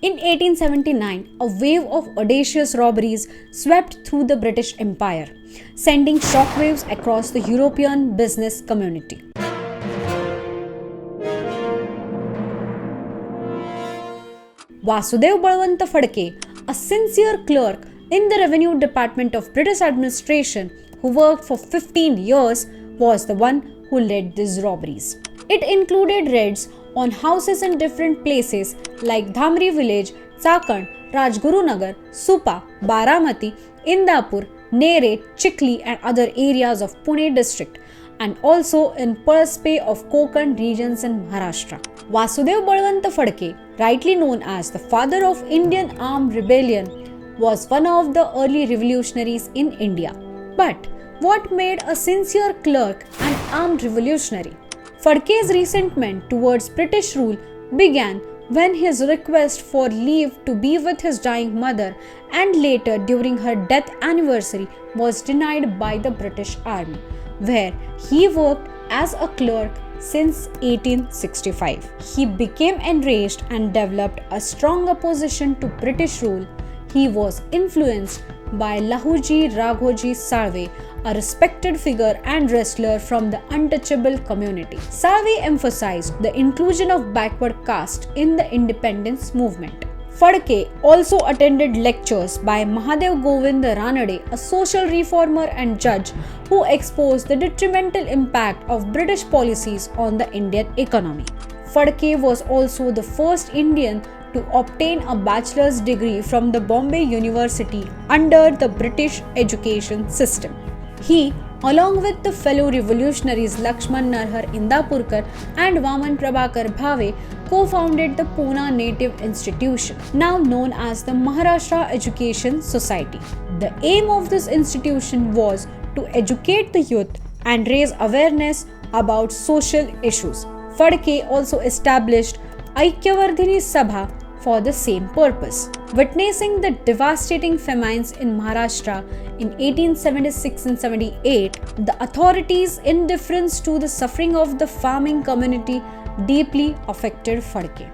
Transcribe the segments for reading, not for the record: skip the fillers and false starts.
In 1879, a wave of audacious robberies swept through the British Empire, sending shockwaves across the European business community. Vasudev Balwant Phadke, a sincere clerk in the Revenue Department of British administration who worked for 15 years, was the one who led these robberies. It included raids on houses in different places like Dhamri village, Chakan, Rajgurunagar, Supa, Baramati, Indapur, Nere, Chikli and other areas of Pune district, and also in Palspe of Konkan regions in Maharashtra. Vasudev Balwant Phadke, rightly known as the father of Indian armed rebellion, was one of the early revolutionaries in India. But what made a sincere clerk an armed revolutionary? Phadke's resentment towards British rule began when his request for leave to be with his dying mother and later during her death anniversary was denied by the British Army, where he worked as a clerk since 1865. He became enraged and developed a strong opposition to British rule. He was influenced by Lahuji Raghoji Salve, a respected figure and wrestler from the untouchable community. Salve emphasized the inclusion of backward caste in the independence movement. Phadke also attended lectures by Mahadev Govind Ranade, a social reformer and judge who exposed the detrimental impact of British policies on the Indian economy. Phadke was also the first Indian to obtain a bachelor's degree from the Bombay University under the British education system. He, along with the fellow revolutionaries Lakshman Narhar Indapurkar and Vaman Prabhakar Bhave, co-founded the Pune Native Institution, now known as the Maharashtra Education Society. The aim of this institution was to educate the youth and raise awareness about social issues. Phadke also established Aikyavardhini Sabha for the same purpose. Witnessing the devastating famines in Maharashtra in 1876 and 78, the authorities' indifference to the suffering of the farming community deeply affected Phadke.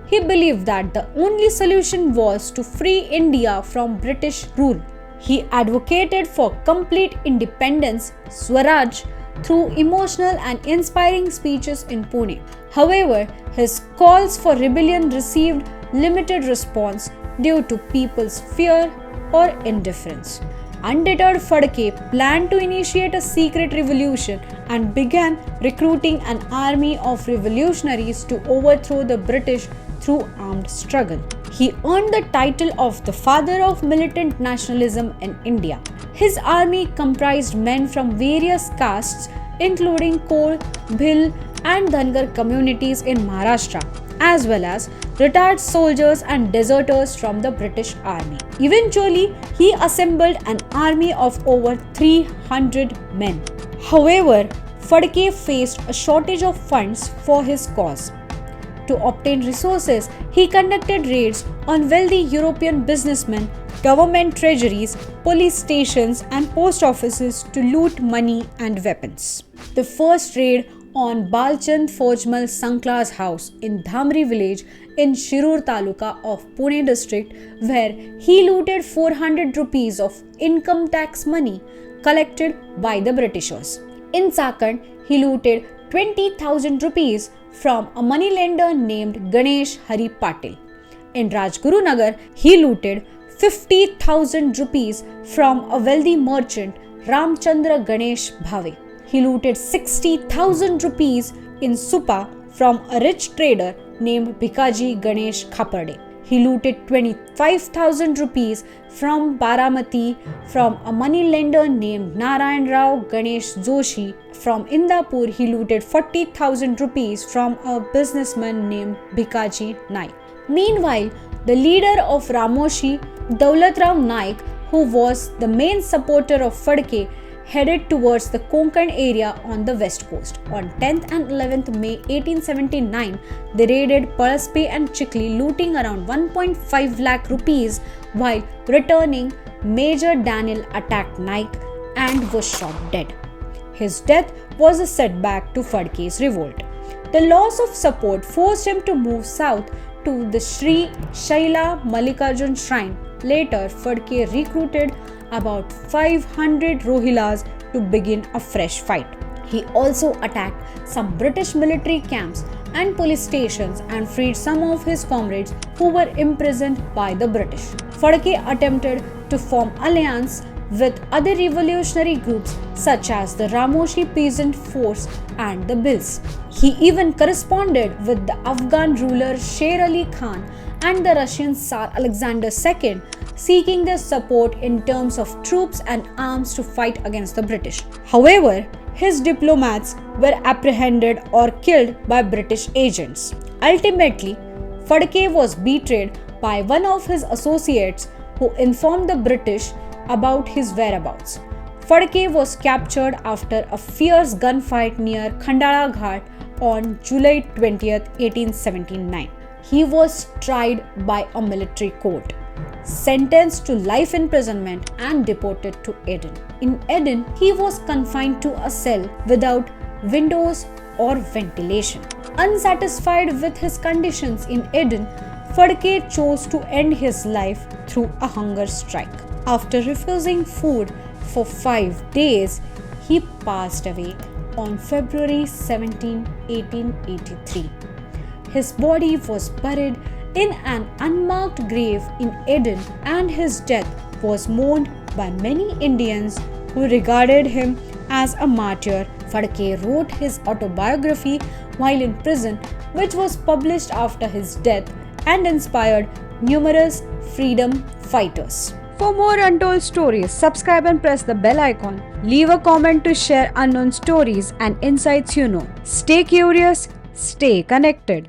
He believed that the only solution was to free India from British rule. He advocated for complete independence, Swaraj, through emotional and inspiring speeches in Pune. However, his calls for rebellion received limited response due to people's fear or indifference. Undeterred, Phadke planned to initiate a secret revolution and began recruiting an army of revolutionaries to overthrow the British through armed struggle. He earned the title of the father of militant nationalism in India. His army comprised men from various castes including Kol, Bhil and Dhangar communities in Maharashtra, as well as retired soldiers and deserters from the British Army. Eventually, he assembled an army of over 300 men. However, Phadke faced a shortage of funds for his cause. To obtain resources, he conducted raids on wealthy European businessmen, government treasuries, police stations, and post offices to loot money and weapons. The first raid on Balchand Fojmal Sankla's house in Dhamri village in Shirur Taluka of Pune district, where he looted 400 rupees of income tax money collected by the Britishers. In Chakan, he looted 20,000 rupees from a moneylender named Ganesh Hari Patil. In Rajgurunagar, he looted 50,000 rupees from a wealthy merchant Ramchandra Ganesh Bhave. He looted 60,000 rupees in Supa from a rich trader named Bhikaji Ganesh Khaparde. He looted 25,000 rupees from Baramati from a moneylender named Narayan Rao Ganesh Joshi. From Indapur, he looted 40,000 rupees from a businessman named Bhikaji Naik. Meanwhile, the leader of Ramoshi, Daulatram Naik, who was the main supporter of Phadke, headed towards the Konkan area on the west coast. On 10th and 11th May 1879, they raided Palspe and Chikli, looting around 1.5 lakh rupees. While returning, Major Daniel attacked Naik and was shot dead. His death was a setback to Phadke's revolt. The loss of support forced him to move south to the Sri Shaila Mallikarjun shrine. Later, Phadke recruited about 500 Rohillas to begin a fresh fight. He also attacked some British military camps and police stations and freed some of his comrades who were imprisoned by the British. Phadke attempted to form alliance with other revolutionary groups such as the Ramoshi Peasant Force and the Bills. He even corresponded with the Afghan ruler Sher Ali Khan and the Russian Tsar Alexander II, seeking their support in terms of troops and arms to fight against the British. However, his diplomats were apprehended or killed by British agents. Ultimately, Phadke was betrayed by one of his associates who informed the British about his whereabouts. Phadke was captured after a fierce gunfight near Khandala Ghat on July 20, 1879. He was tried by a military court, sentenced to life imprisonment and deported to Eden. In Eden, he was confined to a cell without windows or ventilation. Unsatisfied with his conditions in Eden, Phadke chose to end his life through a hunger strike. After refusing food for 5 days, he passed away on February 17, 1883. His body was buried in an unmarked grave in Eden, and his death was mourned by many Indians who regarded him as a martyr. Phadke wrote his autobiography while in prison, which was published after his death and inspired numerous freedom fighters. For more untold stories, subscribe and press the bell icon. Leave a comment to share unknown stories and insights you know. Stay curious, stay connected.